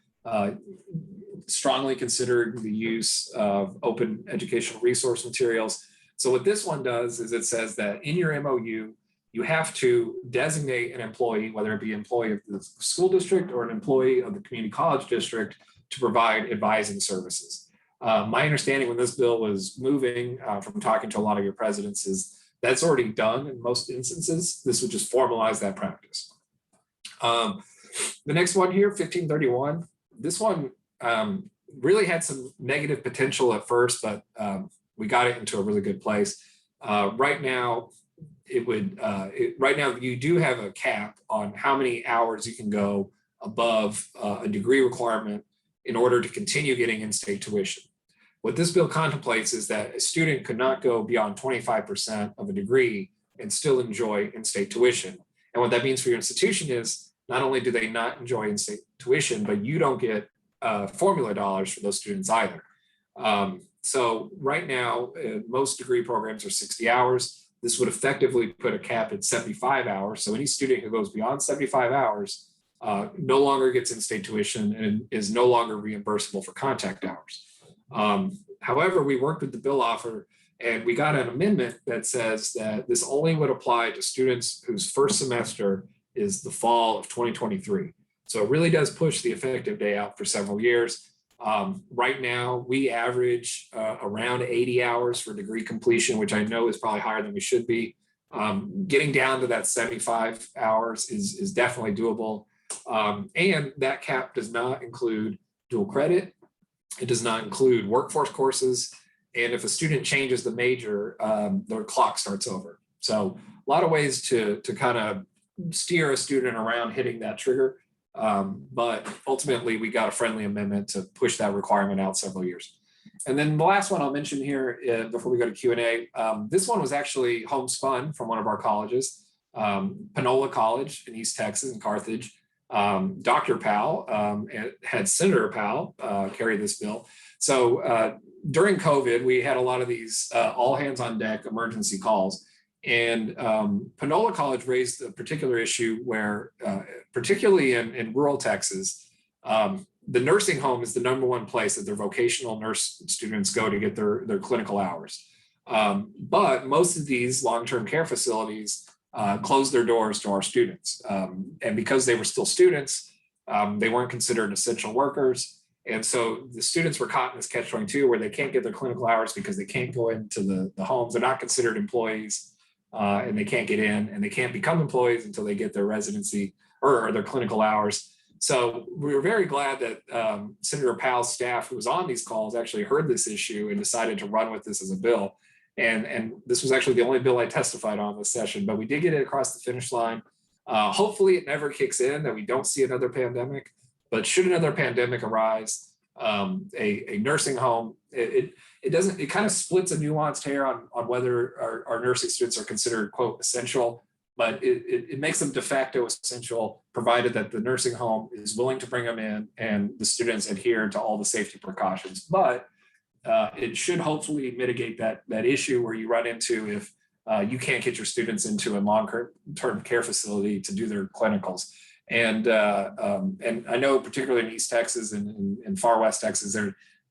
strongly considering the use of open educational resource materials. So what this one does is it says that in your MOU, you have to designate an employee, whether it be an employee of the school district or an employee of the community college district, to provide advising services. My understanding when this bill was moving from talking to a lot of your presidents is that's already done in most instances. This would just formalize that practice. The next one here, 1531. This one really had some negative potential at first, but we got it into a really good place. Right now, right now you do have a cap on how many hours you can go above a degree requirement in order to continue getting in-state tuition. What this bill contemplates is that a student could not go beyond 25% of a degree and still enjoy in-state tuition. And what that means for your institution is not only do they not enjoy in-state tuition, but you don't get formula dollars for those students either. So right now, most degree programs are 60 hours. This would effectively put a cap at 75 hours. So any student who goes beyond 75 hours no longer gets in-state tuition and is no longer reimbursable for contact hours. However, we worked with the bill offer and we got an amendment that says that this only would apply to students whose first semester is the fall of 2023. So it really does push the effective day out for several years. Right now, we average around 80 hours for degree completion, which I know is probably higher than we should be. Getting down to that 75 hours is definitely doable. And that cap does not include dual credit. It does not include workforce courses. And if a student changes the major, their clock starts over. So a lot of ways to kind of steer a student around hitting that trigger. But ultimately, we got a friendly amendment to push that requirement out several years. And then the last one I'll mention here before we go to Q&A, this one was actually homespun from one of our colleges, Panola College in East Texas in Carthage. Dr. Powell had Senator Powell carry this bill. So during COVID, we had a lot of these all hands on deck emergency calls. And Panola College raised a particular issue where, particularly in rural Texas, the nursing home is the #1 place that their vocational nurse students go to get their clinical hours. But most of these long-term care facilities closed their doors to our students. And because they were still students, they weren't considered essential workers. And so the students were caught in this catch-22 where they can't get their clinical hours because they can't go into the homes. They're not considered employees. And they can't get in and they can't become employees until they get their residency or their clinical hours. So we were very glad that Senator Powell's staff, who was on these calls, actually heard this issue and decided to run with this as a bill. And this was actually the only bill I testified on this session, but we did get it across the finish line. Hopefully it never kicks in, that we don't see another pandemic, but should another pandemic arise, a nursing home, it kind of splits a nuanced hair on whether our nursing students are considered, quote, essential, but it makes them de facto essential, provided that the nursing home is willing to bring them in and the students adhere to all the safety precautions. But it should hopefully mitigate that issue where you run into if you can't get your students into a long-term care facility to do their clinicals. And I know particularly in East Texas and far West Texas,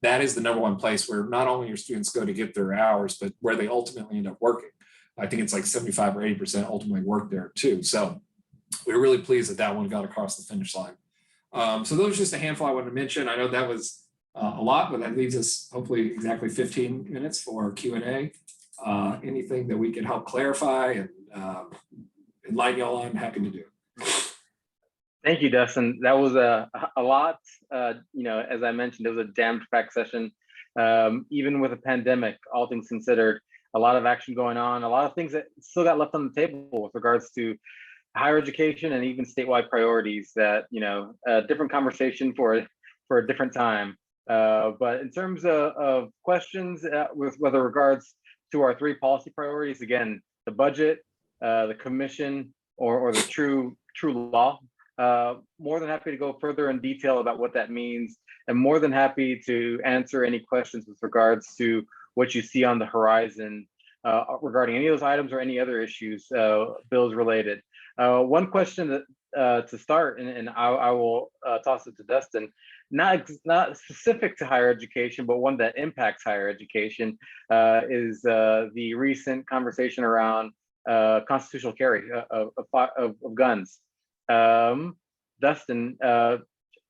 that is the #1 place where not only your students go to get their hours, but where they ultimately end up working. I think it's like 75 or 80% ultimately work there too. So we're really pleased that one got across the finish line. So those are just a handful I wanted to mention. I know that was a lot, but that leaves us hopefully exactly 15 minutes for Q&A. anything that we can help clarify and enlighten y'all on, happy to do. Thank you, Dustin. That was a lot. As I mentioned, it was a jam-packed session. Even with a pandemic, all things considered, a lot of action going on, a lot of things that still got left on the table with regards to higher education and even statewide priorities that, a different conversation for a different time. But in terms of questions with whether regards to our 3 policy priorities, again, the budget, the commission, or the true law, more than happy to go further in detail about what that means, and more than happy to answer any questions with regards to what you see on the horizon regarding any of those items or any other issues, bills related. One question that to start, and I will toss it to Dustin, not specific to higher education, but one that impacts higher education, is the recent conversation around constitutional carry of guns. Dustin,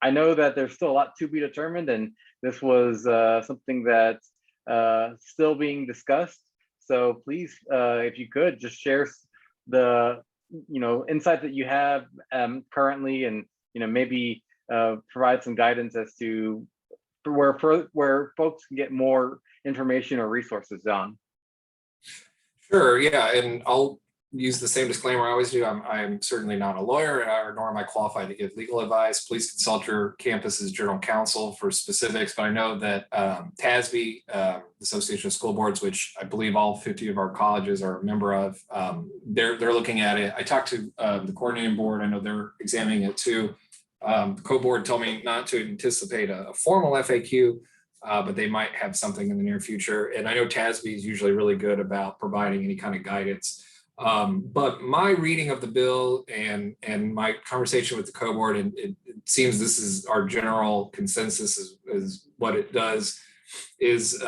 I know that there's still a lot to be determined, and this was something that's still being discussed. So please, if you could, just share the insight that you have currently, and maybe provide some guidance as to where folks can get more information or resources on. Sure, yeah, and I'll use the same disclaimer I always do. I'm certainly not a lawyer, nor am I qualified to give legal advice. Please consult your campus's general counsel for specifics. But I know that TASB, Association of School Boards, which I believe all 50 of our colleges are a member of, they're looking at it. I talked to the coordinating board. I know they're examining it too. The co-board told me not to anticipate a formal FAQ, but they might have something in the near future. And I know TASB is usually really good about providing any kind of guidance. But my reading of the bill and my conversation with the co-board, and it seems this is our general consensus is what it does, is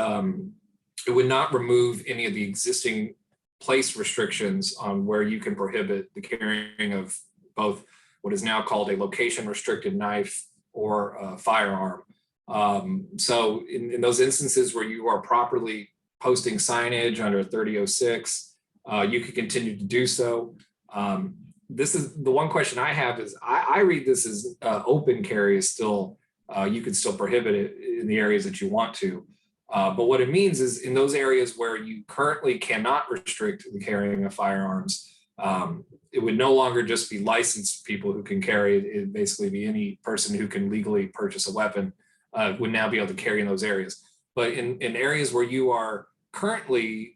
it would not remove any of the existing place restrictions on where you can prohibit the carrying of both what is now called a location restricted knife or a firearm. So in those instances where you are properly posting signage under 3006, you can continue to do so. This is the one question I have is I read this as open carry is still, you can still prohibit it in the areas that you want to. But what it means is in those areas where you currently cannot restrict the carrying of firearms, it would no longer just be licensed people who can carry it. It'd basically be any person who can legally purchase a weapon would now be able to carry in those areas. But in areas where you are currently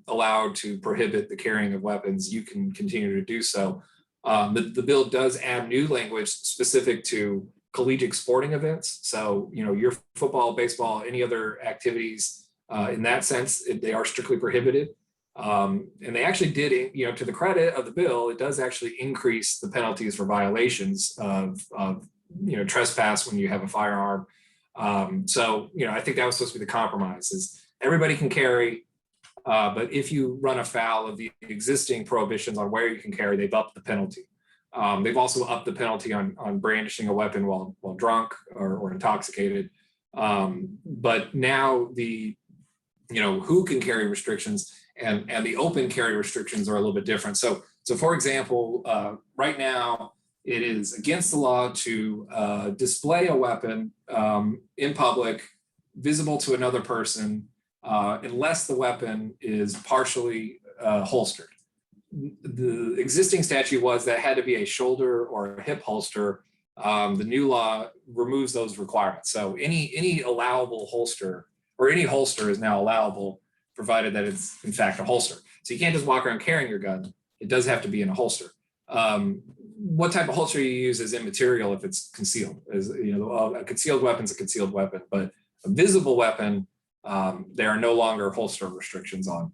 allowed to prohibit the carrying of weapons, you can continue to do so. The bill does add new language specific to collegiate sporting events. So, your football, baseball, any other activities in that sense, they are strictly prohibited. And they actually did, to the credit of the bill, it does actually increase the penalties for violations of trespass when you have a firearm. So, I think that was supposed to be the compromise is everybody can carry, but if you run afoul of the existing prohibitions on where you can carry, they've upped the penalty. They've also upped the penalty on brandishing a weapon while drunk or intoxicated. But now the, who can carry restrictions and the open carry restrictions are a little bit different. So for example, right now it is against the law to display a weapon in public, visible to another person, unless the weapon is partially holstered. The existing statute was that it had to be a shoulder or a hip holster. The new law removes those requirements. So any allowable holster or any holster is now allowable, provided that it's in fact a holster. So you can't just walk around carrying your gun. It does have to be in a holster. What type of holster you use is immaterial if it's concealed. As a concealed weapon is a concealed weapon, but a visible weapon, there are no longer holster restrictions on.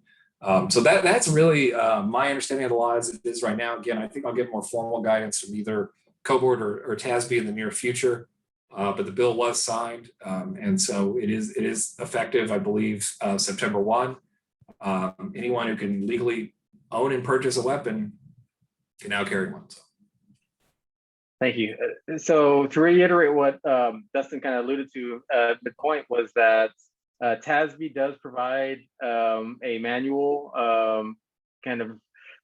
So that's really my understanding of the law as it is right now. Again, I think I'll get more formal guidance from either co-board or TASB in the near future. But the bill was signed, and so it is effective, I believe, September 1. Anyone who can legally own and purchase a weapon can now carry one. So. Thank you. So to reiterate what Dustin kind of alluded to, the point was that TASB does provide a manual kind of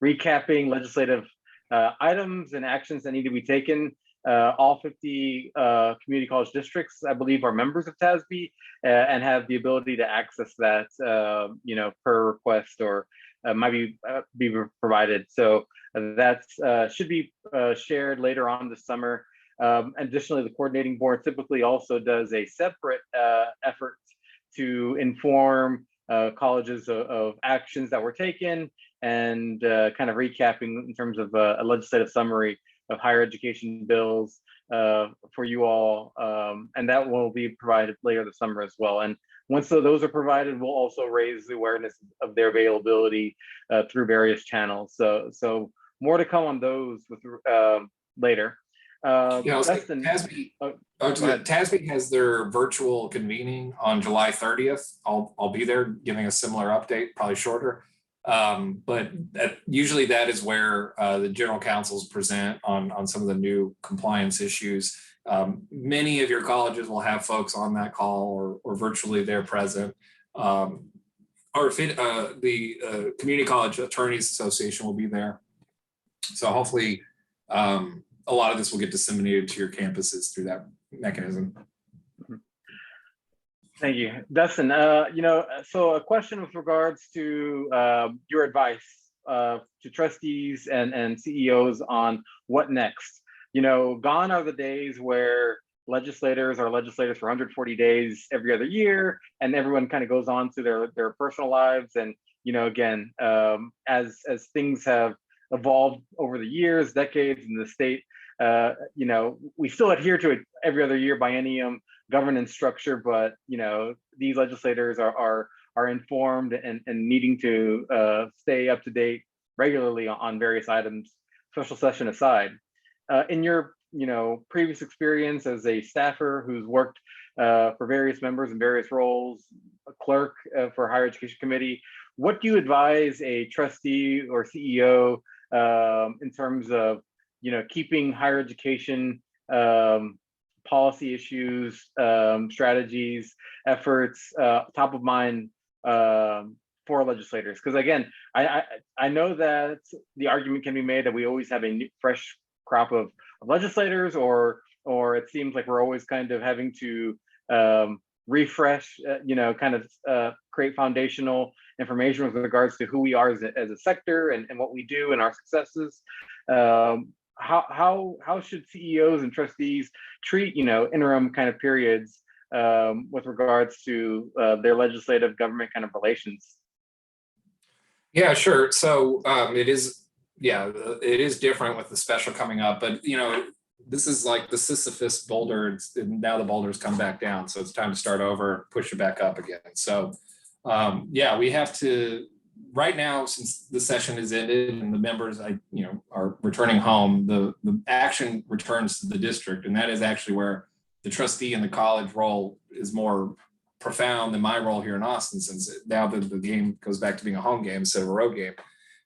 recapping legislative items and actions that need to be taken. All 50 community college districts, I believe, are members of TASB and have the ability to access that, per request or might be provided. So that should be shared later on this summer. Additionally, the coordinating board typically also does a separate effort to inform colleges of actions that were taken and kind of recapping in terms of a legislative summary of higher education bills for you all. And that will be provided later this summer as well. And once those are provided, we'll also raise the awareness of their availability through various channels. So more to come on those with later. Dustin, TASB has their virtual convening on July 30th. I'll be there giving a similar update, probably shorter. But usually that is where the general counsels present on some of the new compliance issues. Many of your colleges will have folks on that call or virtually they're present. The Community College Attorneys Association will be there. So hopefully a lot of this will get disseminated to your campuses through that mechanism. Thank you, Dustin. So a question with regards to your advice to trustees and CEOs on what next. Gone are the days where legislators are legislators for 140 days every other year, and everyone kind of goes on to their personal lives. And again, as things have evolved over the years, decades in the state, we still adhere to it every other year biennium governance structure, but these legislators are informed and needing to stay up to date regularly on various items, special session aside. In your previous experience as a staffer who's worked for various members in various roles, a clerk for higher education committee, what do you advise a trustee or CEO in terms of keeping higher education policy issues, strategies, efforts top of mind for legislators? Because again, I know that the argument can be made that we always have a fresh crop of legislators, or it seems like we're always kind of having to refresh, create foundational information with regards to who we are as a sector and what we do and our successes. How should CEOs and trustees treat interim kind of periods with regards to their legislative government kind of relations? Yeah, sure. So it is different with the special coming up, but this is like the Sisyphus boulder, and now the boulder's come back down, so it's time to start over, push it back up again. So we have to. Right now, since the session is ended and the members, are returning home, the action returns to the district, and that is actually where the trustee and the college role is more profound than my role here in Austin, since now the game goes back to being a home game instead of a road game.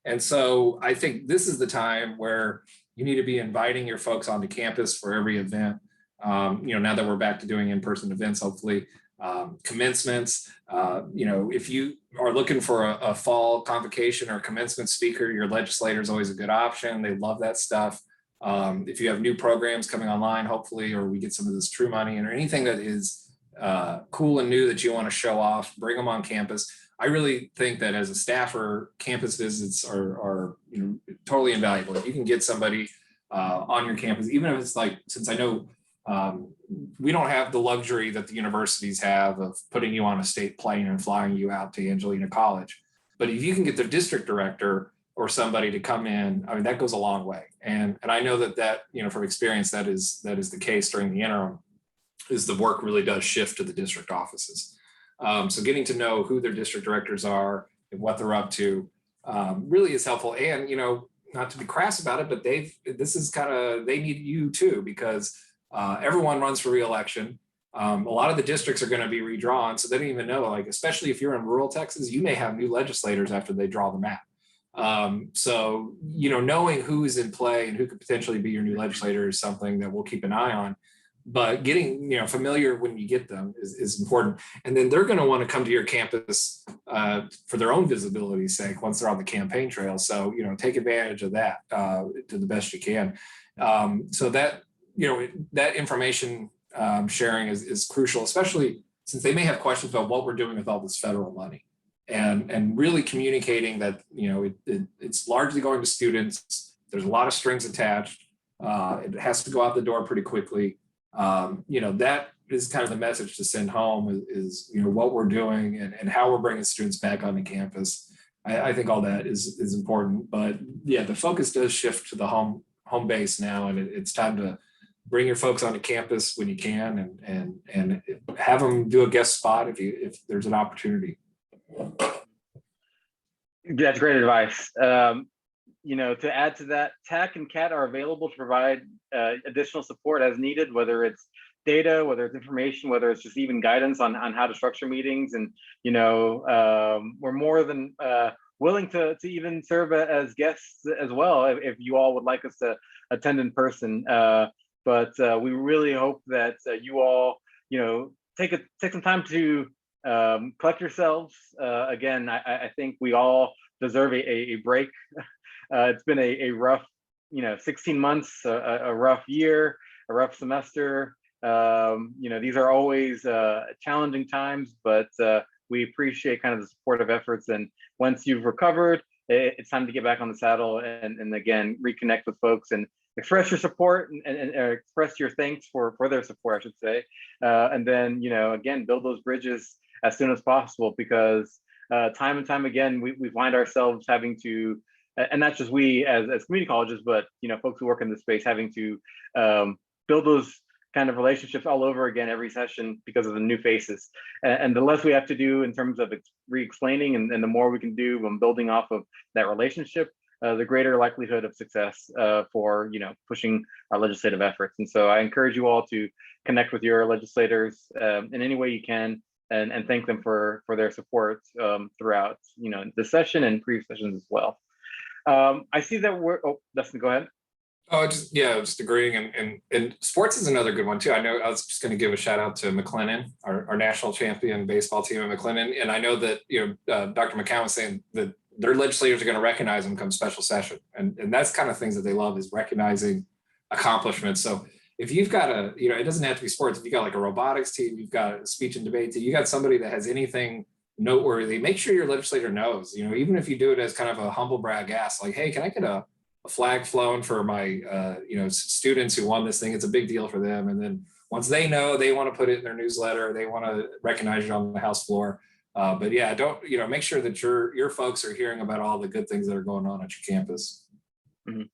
And so I think this is the time where you need to be inviting your folks onto campus for every event. Now that we're back to doing in-person events, hopefully. Commencements, if you are looking for a fall convocation or commencement speaker, your legislator is always a good option. They love that stuff. If you have new programs coming online, hopefully, or we get some of this true money or anything that is cool and new that you want to show off, bring them on campus. I really think that as a staffer, campus visits are totally invaluable. If you can get somebody on your campus, even if it's like, since I know we don't have the luxury that the universities have of putting you on a state plane and flying you out to Angelina College. But if you can get their district director or somebody to come in, I mean, that goes a long way. And I know that from experience, that is the case during the interim, is the work really does shift to the district offices. So getting to know who their district directors are and what they're up to really is helpful. And, not to be crass about it, but they need you too, because everyone runs for re-election. A lot of the districts are going to be redrawn, so they don't even know, especially if you're in rural Texas, you may have new legislators after they draw the map. Knowing who is in play and who could potentially be your new legislator is something that we'll keep an eye on. but getting familiar when you get them is important. And then they're going to want to come to your campus for their own visibility's sake once they're on the campaign trail. So take advantage of that to the best you can. So that that information sharing is crucial, especially since they may have questions about what we're doing with all this federal money, and really communicating that it's largely going to students. There's a lot of strings attached. It has to go out the door pretty quickly. That is kind of the message to send home is what we're doing and how we're bringing students back onto campus. I think all that is important, but yeah, the focus does shift to the home base now, and it's time to bring your folks onto campus when you can, and have them do a guest spot if there's an opportunity. That's great advice. To add to that, TACC and CCATT are available to provide additional support as needed, whether it's data, whether it's information, whether it's just even guidance on how to structure meetings. And, we're more than willing to even serve as guests as well, if you all would like us to attend in person. But we really hope that you all, take some time to collect yourselves. Again, I think we all deserve a break. It's been a rough, 16 months, a rough year, a rough semester. These are always challenging times, but we appreciate kind of the supportive efforts. And once you've recovered, it's time to get back on the saddle and again, reconnect with folks and express your support and express your thanks for their support, I should say. And then, again, build those bridges as soon as possible, because time and time again, we find ourselves having to, and not just we as community colleges, but folks who work in the space having to build those kind of relationships all over again every session because of the new faces. And the less we have to do in terms of re-explaining and the more we can do when building off of that relationship, the greater likelihood of success for pushing our legislative efforts. And so I encourage you all to connect with your legislators in any way you can, and thank them for their support throughout this session and previous sessions as well. I see that Dustin, go ahead. Oh, just agreeing. And sports is another good one too. I know I was just going to give a shout out to McLennan, our national champion baseball team at McLennan. And I know that, Dr. McCown was saying that their legislators are going to recognize them come special session. And that's kind of things that they love, is recognizing accomplishments. So if you've got it doesn't have to be sports. If you got like a robotics team, you've got a speech and debate team, you got somebody that has anything noteworthy, make sure your legislator knows, even if you do it as kind of a humble brag ask, like, hey, can I get a flag flown for my students who won this thing? It's a big deal for them. And then once they know, they want to put it in their newsletter, they want to recognize you on the House floor. But yeah, make sure that your folks are hearing about all the good things that are going on at your campus. Mm-hmm.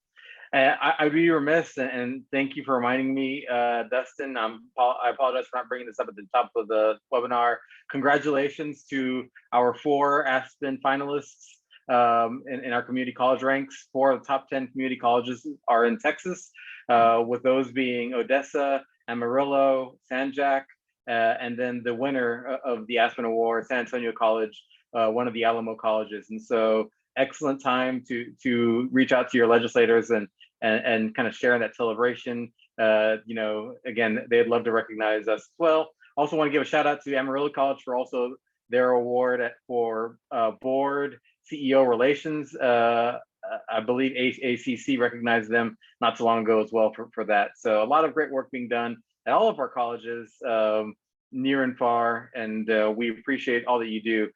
I'd be remiss, and thank you for reminding me, Dustin. I apologize for not bringing this up at the top of the webinar. Congratulations to our 4 Aspen finalists in our community college ranks. 4 of the top 10 community colleges are in Texas, with those being Odessa, Amarillo, San Jac, and then the winner of the Aspen Award, San Antonio College, one of the Alamo colleges. And so excellent time to reach out to your legislators and kind of share in that celebration. Again, they'd love to recognize us as well. Also want to give a shout out to Amarillo College for also their award for board CEO relations. I believe ACC recognized them not so long ago as well for that. So a lot of great work being done at all of our colleges, near and far, and we appreciate all that you do.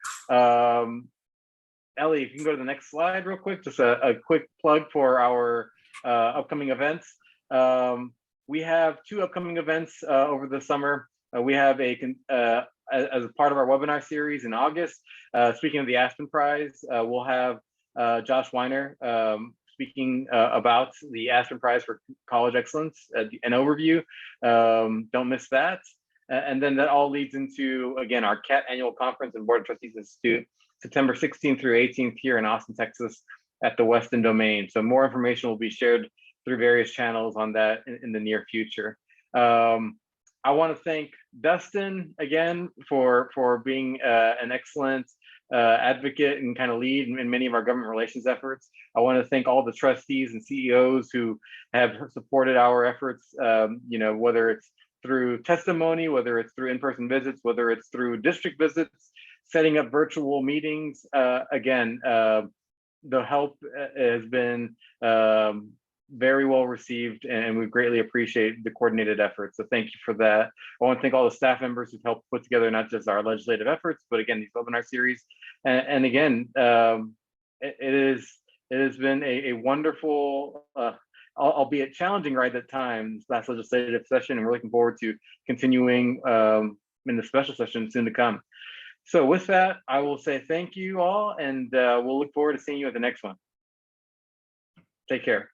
Ellie, if you can go to the next slide real quick, just a quick plug for our upcoming events. We have 2 upcoming events over the summer. We have as a part of our webinar series in August, speaking of the Aspen Prize, we'll have Josh Weiner speaking about the Aspen Prize for College Excellence, an overview. Don't miss that. And then that all leads into, again, our CCATT Annual Conference and Board of Trustees Institute, September 16th through 18th here in Austin, Texas at the Weston Domain. So more information will be shared through various channels on that in the near future. I want to thank Dustin again for being an excellent advocate and kind of lead in many of our government relations efforts. I want to thank all the trustees and CEOs who have supported our efforts, whether it's through testimony, whether it's through in-person visits, whether it's through district visits, setting up virtual meetings. Again, the help has been very well received, and we greatly appreciate the coordinated efforts. So thank you for that. I want to thank all the staff members who've helped put together not just our legislative efforts, but again, these webinar series. And again, it has been a wonderful, albeit challenging ride at times, last legislative session, and we're looking forward to continuing in the special session soon to come. So with that, I will say thank you all, and we'll look forward to seeing you at the next one. Take care.